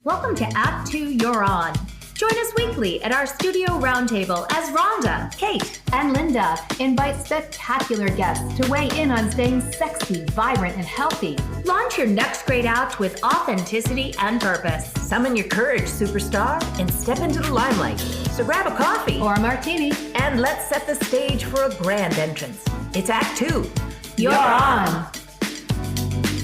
Welcome to Act 2 You're On. Join us weekly at our studio roundtable as Rhonda, Kate, and Linda invite spectacular guests to weigh in on staying sexy, vibrant, and healthy. Launch your next great act with authenticity and purpose. Summon your courage, superstar, and step into the limelight. So grab a coffee or a martini, and let's set the stage for a grand entrance. It's Act 2. You're on.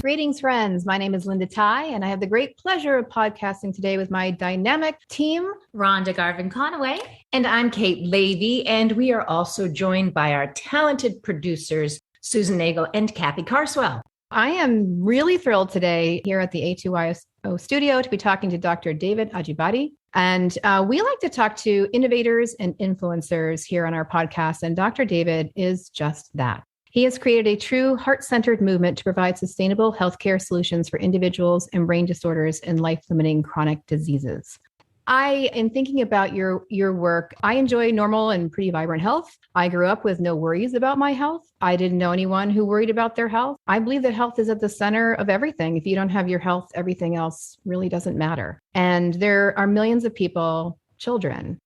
Greetings, friends. My name is Linda Ty, and I have the great pleasure of podcasting today with my dynamic team, Rhonda Garvin-Conaway. And I'm Kate Levy, and we are also joined by our talented producers, Susan Nagel and Kathy Carswell. I am really thrilled today here at the A2YO studio to be talking to Dr. David Ajibade. And we like to talk to innovators and influencers here on our podcast, and Dr. David is just that. He has created a true heart-centered movement to provide sustainable healthcare solutions for individuals and brain disorders and life-limiting chronic diseases. In thinking about your work, I enjoy normal and pretty vibrant health. I grew up with no worries about my health. I didn't know anyone who worried about their health. I believe that health is at the center of everything. If you don't have your health, everything else really doesn't matter. And there are millions of people, children,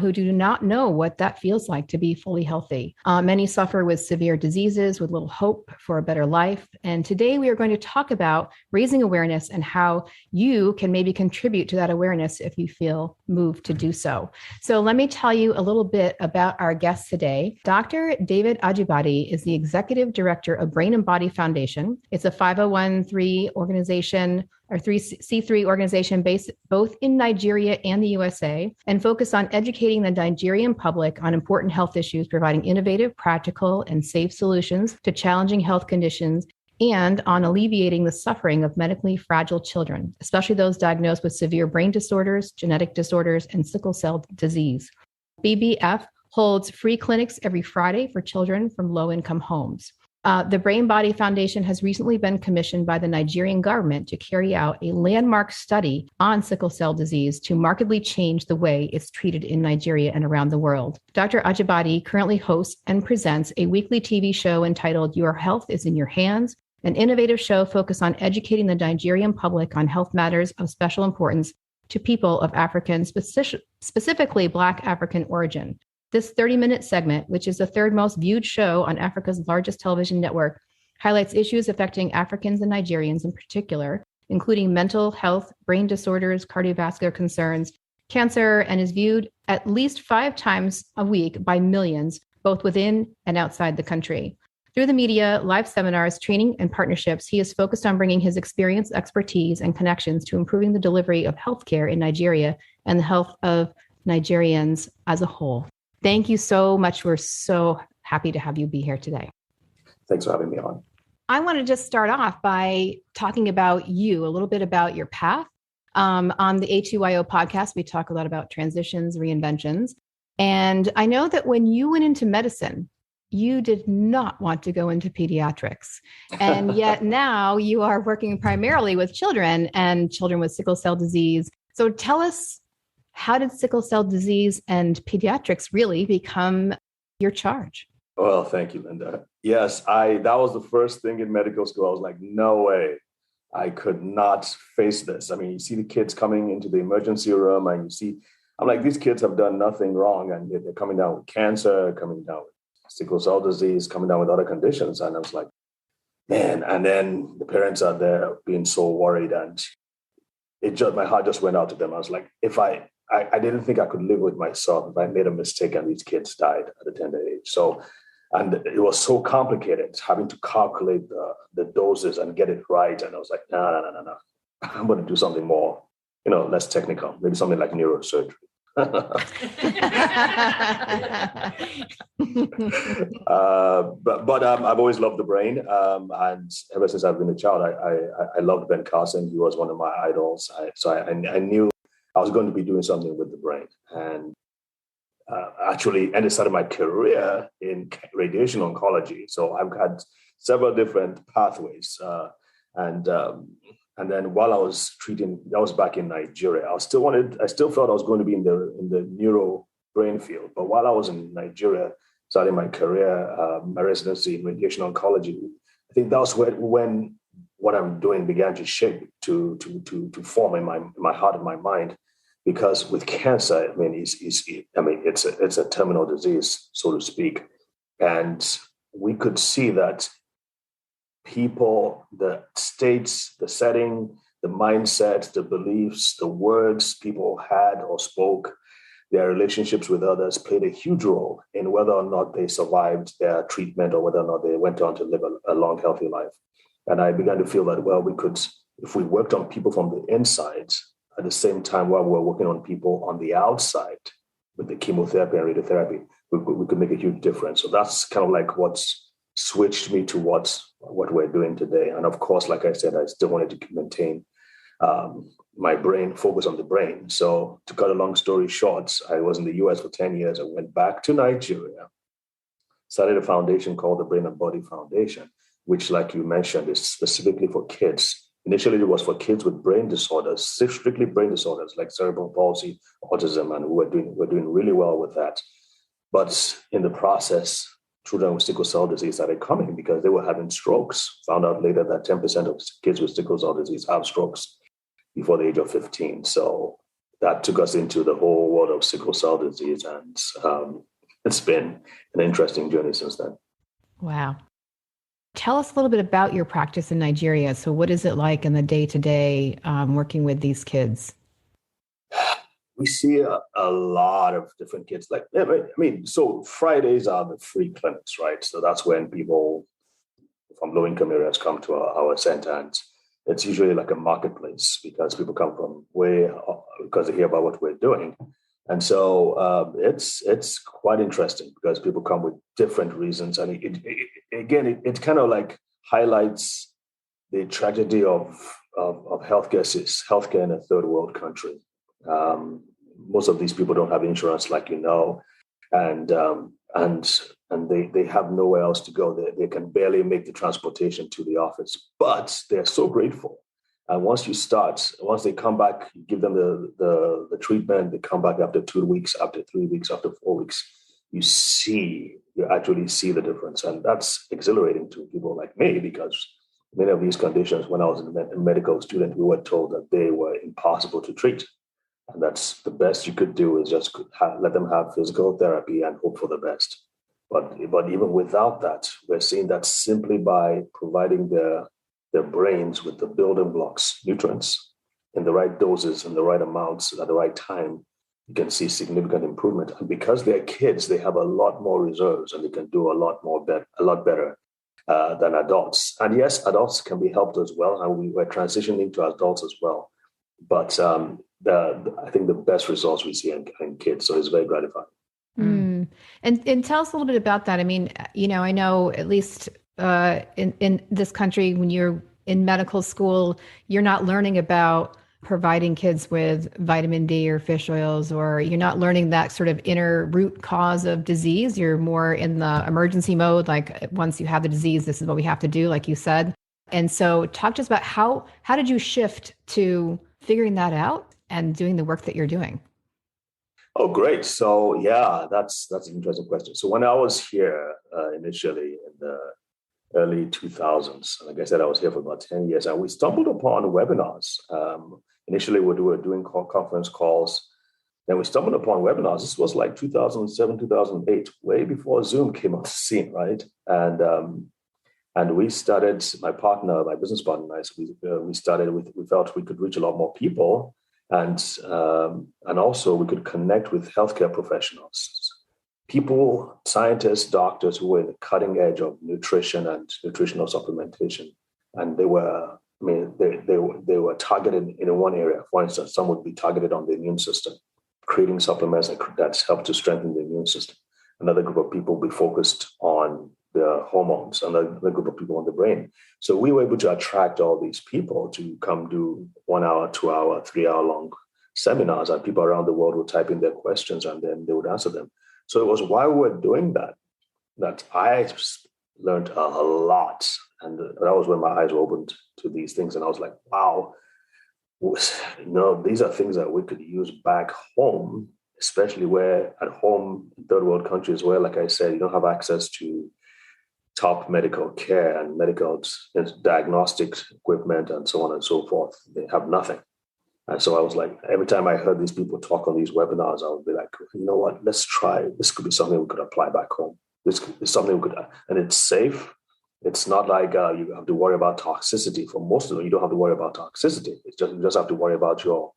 who do not know what that feels like to be fully healthy. Many suffer with severe diseases with little hope for a better life. And today we are going to talk about raising awareness and how you can maybe contribute to that awareness if you feel moved to do so. So let me tell you a little bit about our guest today. Dr. David Ajibade is the Executive Director of Brain and Body Foundation. It's a 501(c)(3) organization or 3C3 organization based both in Nigeria and the USA, and focus on educating the Nigerian public on important health issues, providing innovative, practical, and safe solutions to challenging health conditions, and on alleviating the suffering of medically fragile children, especially those diagnosed with severe brain disorders, genetic disorders, and sickle cell disease. BBF holds free clinics every Friday for children from low-income homes. The Brain Body Foundation has recently been commissioned by the Nigerian government to carry out a landmark study on sickle cell disease to markedly change the way it's treated in Nigeria and around the world. Dr. Ajibade currently hosts and presents a weekly TV show entitled Your Health is in Your Hands, an innovative show focused on educating the Nigerian public on health matters of special importance to people of African, specifically Black African origin. This 30-minute segment, which is the third most viewed show on Africa's largest television network, highlights issues affecting Africans and Nigerians in particular, including mental health, brain disorders, cardiovascular concerns, cancer, and is viewed at least 5 times a week by millions, both within and outside the country. Through the media, live seminars, training, and partnerships, he is focused on bringing his experience, expertise, and connections to improving the delivery of healthcare in Nigeria and the health of Nigerians as a whole. Thank you so much. We're so happy to have you be here today. Thanks for having me on. I want to just start off by talking about you, a little bit about your path. On the A2YO podcast, we talk a lot about transitions, reinventions. And I know that when you went into medicine, you did not want to go into pediatrics. And yet now you are working primarily with children and children with sickle cell disease. So tell us, how did sickle cell disease and pediatrics really become your charge? Well, thank you, Linda. Yes, that was the first thing in medical school. I was like, no way. I could not face this. I mean, you see the kids coming into the emergency room and I'm like, these kids have done nothing wrong. And they're coming down with cancer, coming down with sickle cell disease, coming down with other conditions. And I was like, man, and then the parents are there being so worried. And my heart just went out to them. I was like, I didn't think I could live with myself if I made a mistake and these kids died at a tender age. So, and it was so complicated having to calculate the doses and get it right. And I was like, no. I'm going to do something more, less technical, maybe something like neurosurgery. But I've always loved the brain. And ever since I've been a child, I loved Ben Carson. He was one of my idols. So I knew I was going to be doing something with the brain, and actually started my career in radiation oncology. So I've had several different pathways, and then while I was treating, that was back in Nigeria. I still felt I was going to be in the neuro brain field. But while I was in Nigeria, starting my career, my residency in radiation oncology, I think that was when what I'm doing began to shape, to form in my heart and my mind. Because with cancer, I mean, it's a terminal disease, so to speak, and we could see that people, the states, the setting, the mindset, the beliefs, the words people had or spoke, their relationships with others played a huge role in whether or not they survived their treatment or whether or not they went on to live a long, healthy life. And I began to feel that, well, we could, if we worked on people from the inside, at the same time while we were working on people on the outside with the chemotherapy and radiotherapy, we could make a huge difference. So that's kind of like what's switched me to what we're doing today. And of course, like I said, I still wanted to maintain my brain, focus on the brain. So to cut a long story short, I was in the US for 10 years. I went back to Nigeria, started a foundation called the Brain and Body Foundation, which, like you mentioned, is specifically for kids. Initially, it was for kids with brain disorders, strictly brain disorders like cerebral palsy, autism, and we're doing really well with that. But in the process, children with sickle cell disease started coming because they were having strokes. Found out later that 10% of kids with sickle cell disease have strokes before the age of 15. So that took us into the whole world of sickle cell disease, and it's been an interesting journey since then. Wow. Tell us a little bit about your practice in Nigeria. So what is it like in the day-to-day working with these kids? We see a lot of different kids. Like, I mean, so Fridays are the free clinics, right? So that's when people from low-income areas come to our center, and it's usually like a marketplace because people come from because they hear about what we're doing. And so it's quite interesting because people come with different reasons. And it kind of like highlights the tragedy of healthcare in a third world country. Most of these people don't have insurance, like you know, and they have nowhere else to go. They can barely make the transportation to the office, but they're so grateful. And once they come back, you give them the treatment, they come back after 2 weeks, after 3 weeks, after 4 weeks, you actually see the difference. And that's exhilarating to people like me because many of these conditions, when I was a medical student, we were told that they were impossible to treat. And that's the best you could do is just let them have physical therapy and hope for the best. But even without that, we're seeing that simply by providing their brains with the building blocks, nutrients, in the right doses and the right amounts at the right time, you can see significant improvement. And because they're kids, they have a lot more reserves and they can do a lot better than adults. And yes, adults can be helped as well. And we're transitioning to adults as well. But I think the best results we see in kids. So it's very gratifying. Mm. And tell us a little bit about that. I mean, I know at least in this country, when you're in medical school, you're not learning about providing kids with vitamin D or fish oils, or you're not learning that sort of inner root cause of disease. You're more in the emergency mode. Like once you have the disease, this is what we have to do, like you said. And so talk to us about how did you shift to figuring that out and doing the work that you're doing? Oh, great. So, yeah, that's an interesting question. So when I was here initially in the early 2000s, like I said, I was here for about 10 years, and we stumbled upon webinars. Initially, we were doing conference calls. Then we stumbled upon webinars. This was like 2007, 2008, way before Zoom came on the scene, right? And we started, my business partner and I, we started with, we felt we could reach a lot more people. And also we could connect with healthcare professionals, people, scientists, doctors who were in the cutting edge of nutrition and nutritional supplementation. And they were targeted in one area. For instance, some would be targeted on the immune system, creating supplements that help to strengthen the immune system. Another group of people will be focused on the hormones, another group of people on the brain. So we were able to attract all these people to come do 1 hour, 2 hour, 3 hour long seminars, and people around the world would type in their questions and then they would answer them. So it was while we were doing that I learned a lot. And that was when my eyes were opened to these things. And I was like, wow, these are things that we could use back home, especially where at home in third world countries where, like I said, you don't have access to top medical care and medical diagnostics equipment and so on and so forth. They have nothing. And so I was like, every time I heard these people talk on these webinars, I would be like, you know what, let's try. This could be something we could apply back home. This is something we could, and it's safe. It's not like you have to worry about toxicity. For most of them, you don't have to worry about toxicity. You just have to worry about your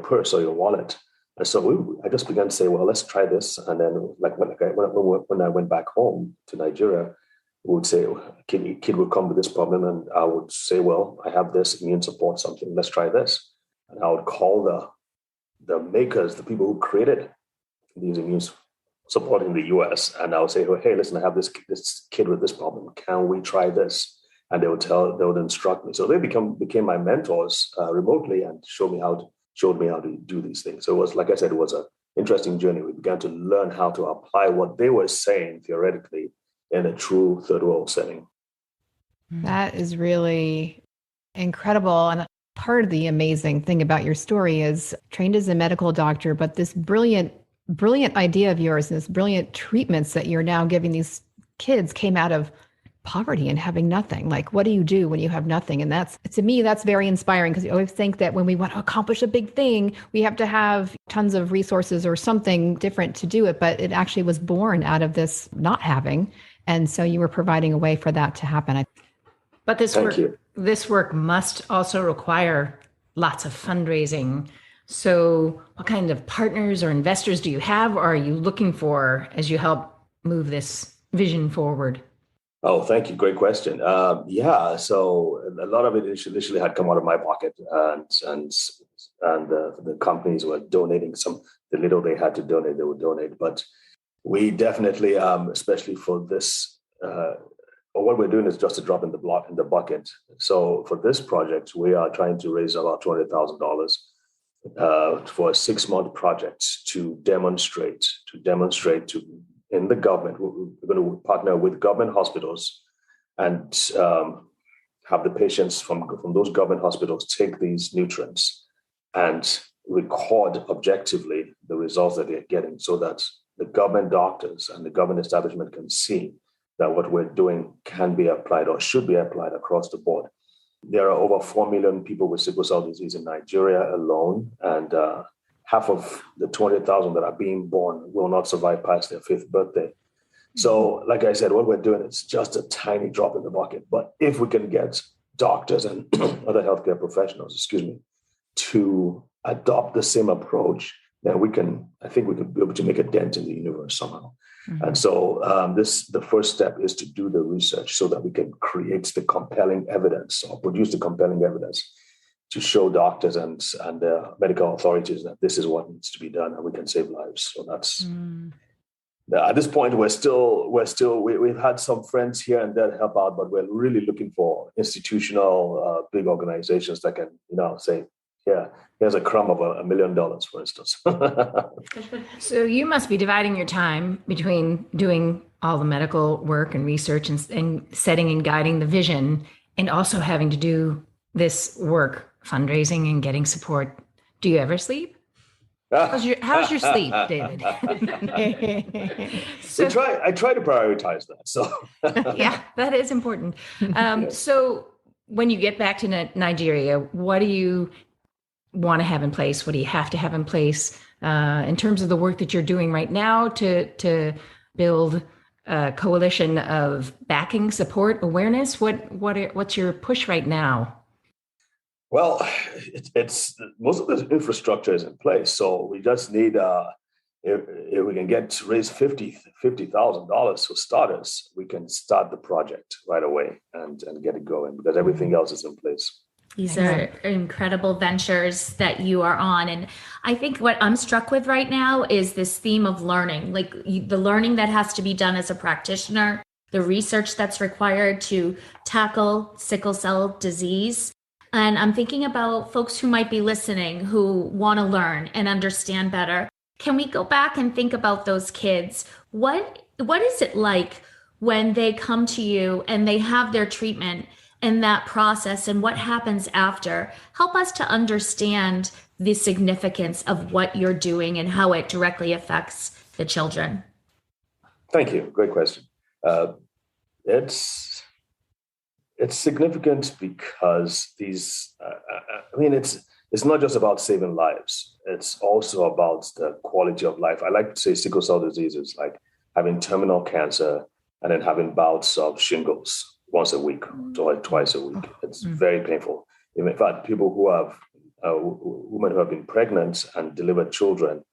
purse or your wallet. And so I just began to say, well, let's try this. And then when I went back home to Nigeria, we would say, kid would come with this problem. And I would say, well, I have this immune support something. Let's try this. And I would call the makers, the people who created these immune support in the US. And I would say, hey, listen, I have this kid with this problem. Can we try this? And they would instruct me. So they became my mentors remotely and showed me how to do these things. So it was, like I said, it was an interesting journey. We began to learn how to apply what they were saying theoretically in a true third world setting. That is really incredible. And part of the amazing thing about your story is trained as a medical doctor, but this brilliant idea of yours and this brilliant treatments that you're now giving these kids came out of poverty and having nothing. Like, what do you do when you have nothing? And to me, that's very inspiring, because you always think that when we want to accomplish a big thing, we have to have tons of resources or something different to do it. But it actually was born out of this not having. And so you were providing a way for that to happen. But this work must also require lots of fundraising. So what kind of partners or investors do you have, or are you looking for as you help move this vision forward? Oh, thank you. Great question. So a lot of it initially had come out of my pocket, and the companies were donating the little they had to donate, they would donate. But we definitely, especially for this, what we're doing is just a drop in the bucket. So for this project, we are trying to raise about $200,000 for a 6-month project to demonstrate in the government. We're going to partner with government hospitals and have the patients from those government hospitals take these nutrients and record objectively the results that they're getting, so that the government doctors and the government establishment can see that what we're doing can be applied or should be applied across the board. There are over 4 million people with sickle cell disease in Nigeria alone, and half of the 200,000 that are being born will not survive past their 5th birthday. So, like I said, what we're doing is just a tiny drop in the bucket. But if we can get doctors and other healthcare professionals, to adopt the same approach, then I think we could be able to make a dent in the universe somehow. Mm-hmm. And so the first step is to do the research so that we can create the compelling evidence or produce the compelling evidence to show doctors and medical authorities that this is what needs to be done and we can save lives. So that's at this point we've had some friends here and there help out, but we're really looking for institutional big organizations that can say, yeah, here's a crumb of $1 million, for instance. So you must be dividing your time between doing all the medical work and research and setting and guiding the vision, and also having to do this work, fundraising and getting support. Do you ever sleep? How's your sleep, David? I try to prioritize that. So yeah, that is important. So when you get back to Nigeria, what do you want to have in place? What do you have to have in place in terms of the work that you're doing right now to build a coalition of backing, support, awareness? What's your push right now? Well, it's most of the infrastructure is in place, so we just need if we can raise $50,000 for starters, we can start the project right away and get it going, because everything else is in place. These are incredible ventures that you are on. And I think what I'm struck with right now is this theme of learning, like the learning that has to be done as a practitioner, the research that's required to tackle sickle cell disease. And I'm thinking about folks who might be listening who want to learn and understand better. Can we go back and think about those kids? What is it like when they come to you and they have their treatment and that process, and what happens after? Help us to understand the significance of what you're doing and how it directly affects the children. Thank you. Great question. It's significant because these. It's not just about saving lives. It's also about the quality of life. I like to say sickle cell disease is like having terminal cancer and then having bouts of shingles once a week or twice a week. It's very painful. In fact, people who have women who have been pregnant and delivered children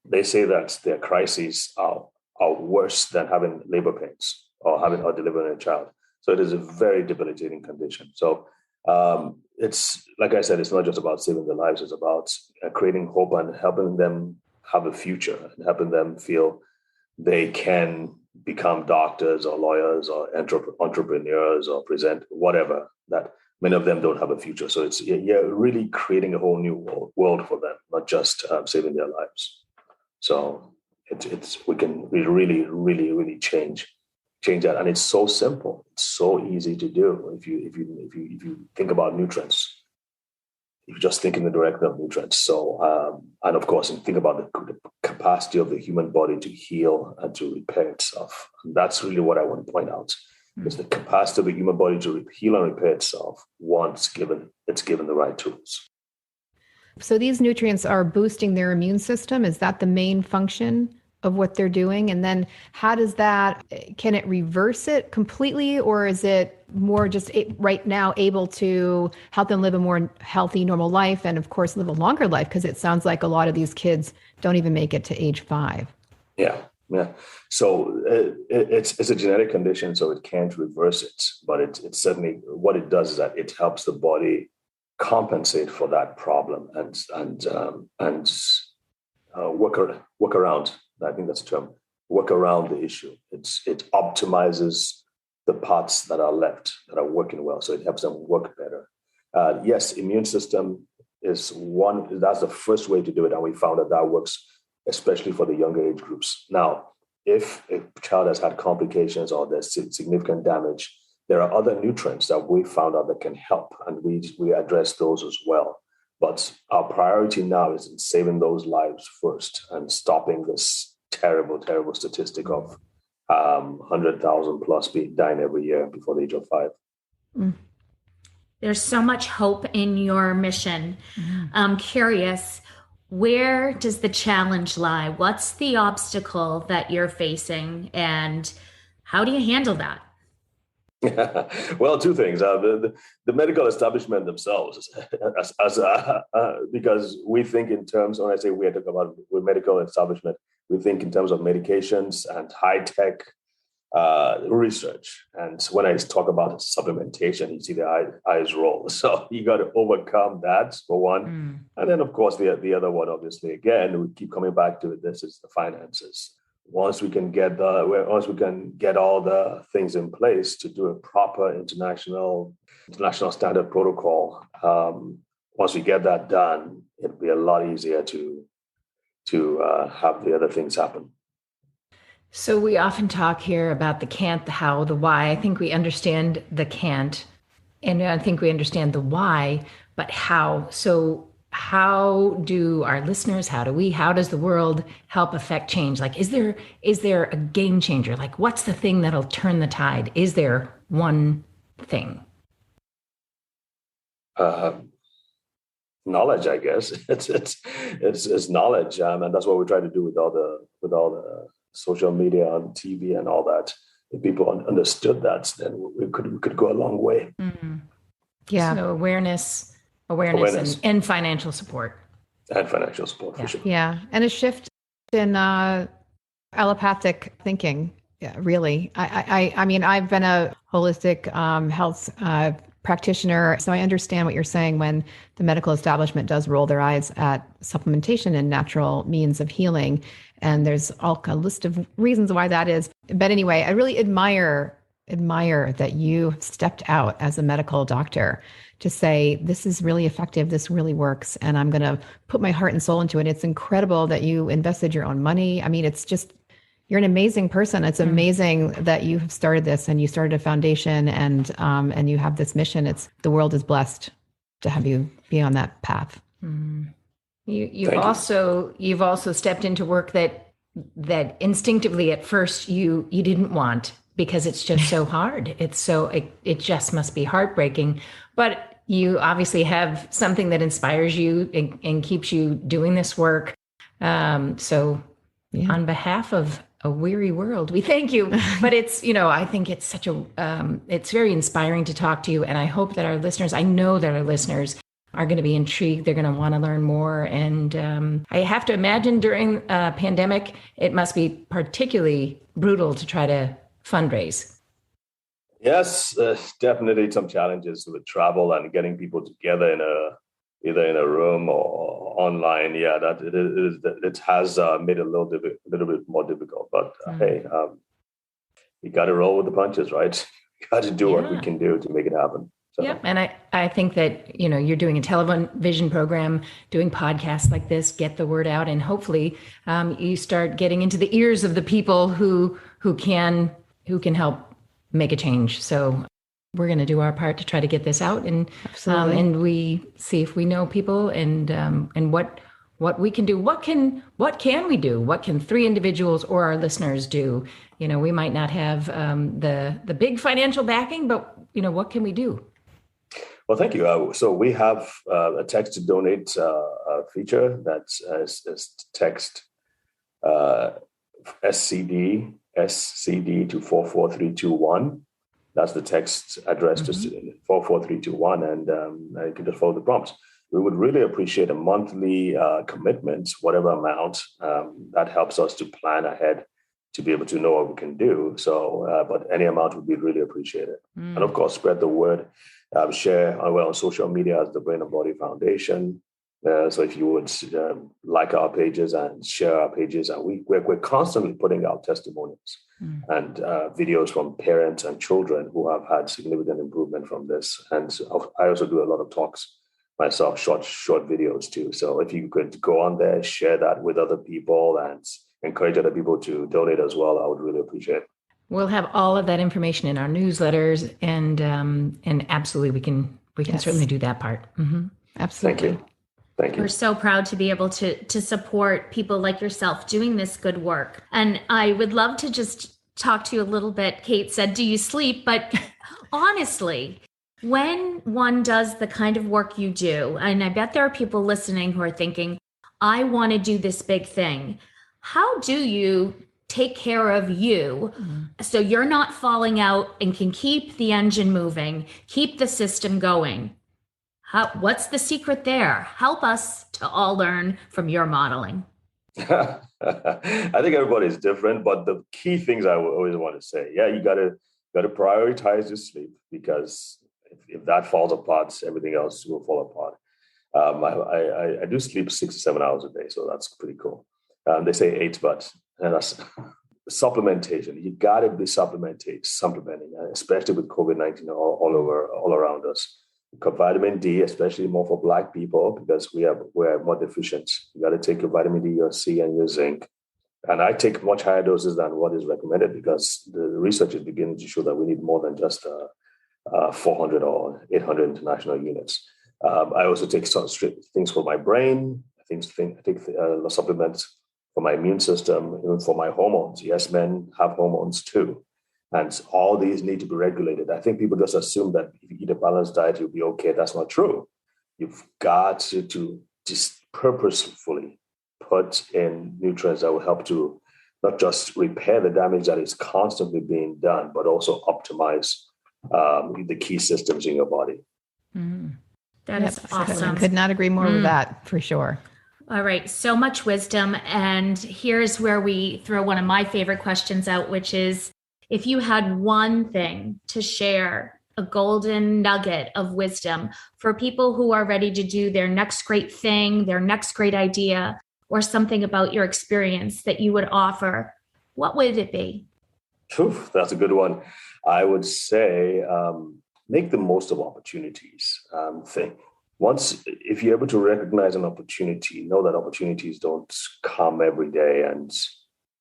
they say that their crises are worse than having labor pains or delivering a child. So it is a very debilitating condition. So it's like I said, it's not just about saving their lives. It's about creating hope and helping them have a future and helping them feel they can become doctors or lawyers or entrepreneurs or present whatever, that many of them don't have a future. So it's really creating a whole new world for them, not just saving their lives. So we can really, really, really change that, and it's so simple. It's so easy to do. If you think about nutrients, if you just think in the direction of nutrients. So and of course, and think about the capacity of the human body to heal and to repair itself. And that's really what I want to point out. Is the capacity of the human body to heal and repair itself once it's given the right tools. So these nutrients are boosting their immune system. Is that the main function of what they're doing? And then can it reverse it completely, or is it more just right now able to help them live a more healthy, normal life and of course live a longer life? Because it sounds like a lot of these kids don't even make it to age 5. Yeah. So it's a genetic condition, so it can't reverse it. But it's certainly, what it does is that it helps the body compensate for that problem and work around. I think that's the term. Work around the issue. It optimizes the parts that are left that are working well, so it helps them work better. Yes, immune system is one. That's the first way to do it, and we found that works, especially for the younger age groups. Now, if a child has had complications or there's significant damage, there are other nutrients that we found out that can help, and we address those as well. But our priority now is in saving those lives first and stopping this terrible, terrible statistic of 100,000 plus dying every year before the age of 5. There's so much hope in your mission. I'm curious, where does the challenge lie? What's the obstacle that you're facing, and how do you handle that? Well, two things. The medical establishment themselves, because we think in terms, when I say we are talking about medical establishment, we think in terms of medications and high-tech research. And when I talk about supplementation, you see the eyes roll. So you got to overcome that, for one. And then, of course, the other one, obviously, again, we keep coming back to it. This is the finances. Once we can get all the things in place to do a proper international standard protocol, once we get that done, it'll be a lot easier to have the other things happen. So we often talk here about the can't, the how, the why. I think we understand the can't, and I think we understand the why, but how? So how do our listeners, how does the world help affect change? Like, is there a game changer? Like, what's the thing that'll turn the tide? Is there one thing? Knowledge, I guess. It's knowledge, and that's what we try to do with all the social media and TV and all that. If people understood that, then we could go a long way. Mm-hmm. Yeah. So awareness. And financial support. And financial support, for sure. Yeah. And a shift in allopathic thinking. Yeah, really. I mean, I've been a holistic health practitioner, so I understand what you're saying when the medical establishment does roll their eyes at supplementation and natural means of healing. And there's a list of reasons why that is. But anyway, I really admire that you stepped out as a medical doctor to say, this is really effective, this really works, and I'm going to put my heart and soul into it. It's incredible that you invested your own money. I mean, it's just, you're an amazing person. It's amazing that you have started this and you started a foundation and you have this mission. The world is blessed to have you be on that path. You've also stepped into work that instinctively at first you didn't want, because it's just so hard. It just must be heartbreaking. But you obviously have something that inspires you and keeps you doing this work. So on behalf of a weary world, we thank you. But it's, I think it's it's very inspiring to talk to you. And I hope that I know that our listeners are going to be intrigued. They're going to want to learn more. And I have to imagine during a pandemic, it must be particularly brutal to try to fundraise. Yes, definitely some challenges with travel and getting people together either in a room or online. Yeah, that it has made it a little bit more difficult. But hey, you got to roll with the punches, right? Got to do what we can do to make it happen. So. Yeah, and I think that you're doing a television program, doing podcasts like this, get the word out, and hopefully you start getting into the ears of the people who can help make a change. So we're going to do our part to try to get this out, and we see if we know people and what we can do. What can we do? What can 3 individuals or our listeners do? We might not have the big financial backing, but what can we do? Well, thank you. So we have a text to donate feature that's text SCD to 44321. That's the text address to 44321, and you can just follow the prompts. We would really appreciate a monthly commitment, whatever amount that helps us to plan ahead to be able to know what we can do. So, but any amount would be really appreciated. And of course, spread the word. Share on social media as the Brain and Body Foundation. So if you would like our pages and share our pages, and we're constantly putting out testimonials and videos from parents and children who have had significant improvement from this. And I also do a lot of talks myself, short videos too. So if you could go on there, share that with other people and encourage other people to donate as well, I would really appreciate it. We'll have all of that information in our newsletters, and absolutely we can certainly do that part. Mm-hmm. Absolutely. Thank you. We're so proud to be able to support people like yourself doing this good work. And I would love to just talk to you a little bit. Kate said, do you sleep? But honestly, when one does the kind of work you do, and I bet there are people listening who are thinking, I want to do this big thing. How do you take care of you so you're not falling out and can keep the engine moving, keep the system going? What's the secret there? Help us to all learn from your modeling. I think everybody's different, but the key things I always want to say, you got to prioritize your sleep, because if that falls apart, everything else will fall apart. I do sleep 6 to 7 hours a day, so that's pretty cool. They say 8, but that's supplementation. You got to be supplementing, especially with COVID-19 all around us. Vitamin D, especially more for Black people, because we're more deficient. You got to take your vitamin D, your C, and your zinc. And I take much higher doses than what is recommended, because the research is beginning to show that we need more than just 400 or 800 international units. I also take some things for my brain. I take supplements for my immune system, even for my hormones. Yes, men have hormones too. And all these need to be regulated. I think people just assume that if you eat a balanced diet, you'll be okay. That's not true. You've got to just purposefully put in nutrients that will help to not just repair the damage that is constantly being done, but also optimize the key systems in your body. That is awesome. I could not agree more with that, for sure. All right. So much wisdom. And here's where we throw one of my favorite questions out, which is, if you had one thing to share, a golden nugget of wisdom for people who are ready to do their next great thing, their next great idea, or something about your experience that you would offer, what would it be? That's a good one. I would say make the most of opportunities. If you're able to recognize an opportunity, know that opportunities don't come every day, and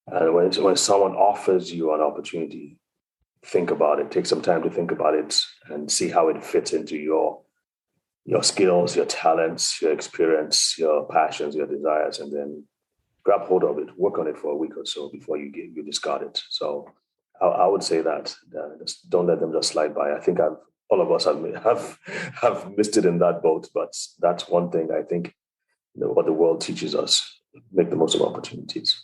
when someone offers you an opportunity, think about it. Take some time to think about it and see how it fits into your skills, your talents, your experience, your passions, your desires, and then grab hold of it. Work on it for a week or so before you discard it. So I would say that just don't let them just slide by. I think all of us have missed it in that boat, but that's one thing I think what the world teaches us: make the most of opportunities.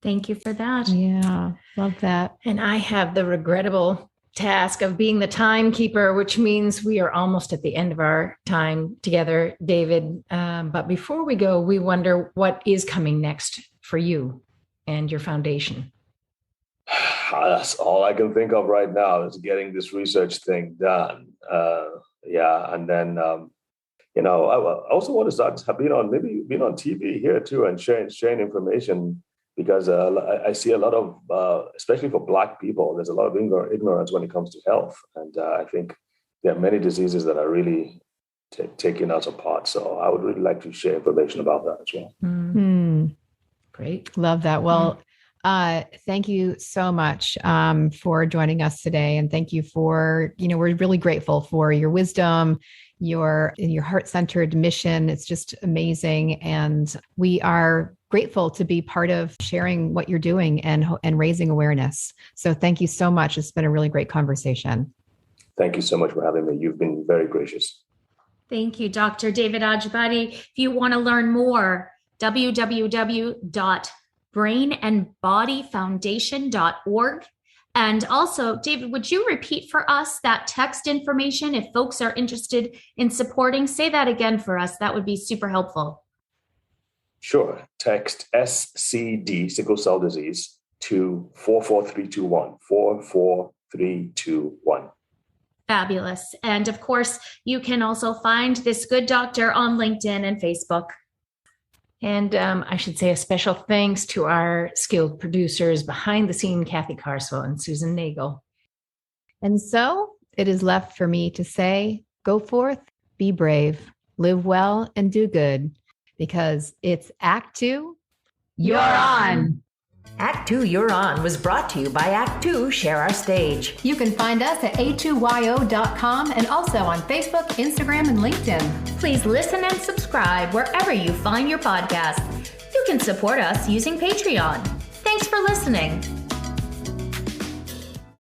Thank you for that. Yeah, love that. And I have the regrettable task of being the timekeeper, which means we are almost at the end of our time together, David. But before we go, we wonder what is coming next for you and your foundation. That's all I can think of right now is getting this research thing done. And then I also want to start being on TV here too and sharing information, because I see a lot of, especially for Black people, there's a lot of ignorance when it comes to health. And I think there are many diseases that are really taking us apart. So I would really like to share information about that as well. Mm-hmm. Great. Love that. Well, thank you so much for joining us today. And thank you for, we're really grateful for your wisdom, your heart-centered mission. It's just amazing. And we are grateful to be part of sharing what you're doing and raising awareness. So thank you so much. It's been a really great conversation. Thank you so much for having me. You've been very gracious. Thank you, Dr. David Ajibade. If you want to learn more, www.brainandbodyfoundation.org. And also, David, would you repeat for us that text information if folks are interested in supporting? Say that again for us. That would be super helpful. Sure. Text SCD, sickle cell disease, to 44321, 44321. Fabulous. And of course, you can also find this good doctor on LinkedIn and Facebook. And I should say a special thanks to our skilled producers behind the scene, Kathy Carswell and Susan Nagel. And so it is left for me to say, go forth, be brave, live well, and do good, because it's Act 2. You're on. Act 2 You're On was brought to you by Act 2 Share Our Stage. You can find us at a2yo.com and also on Facebook, Instagram, and LinkedIn. Please listen and subscribe wherever you find your podcast. You can support us using Patreon. Thanks for listening.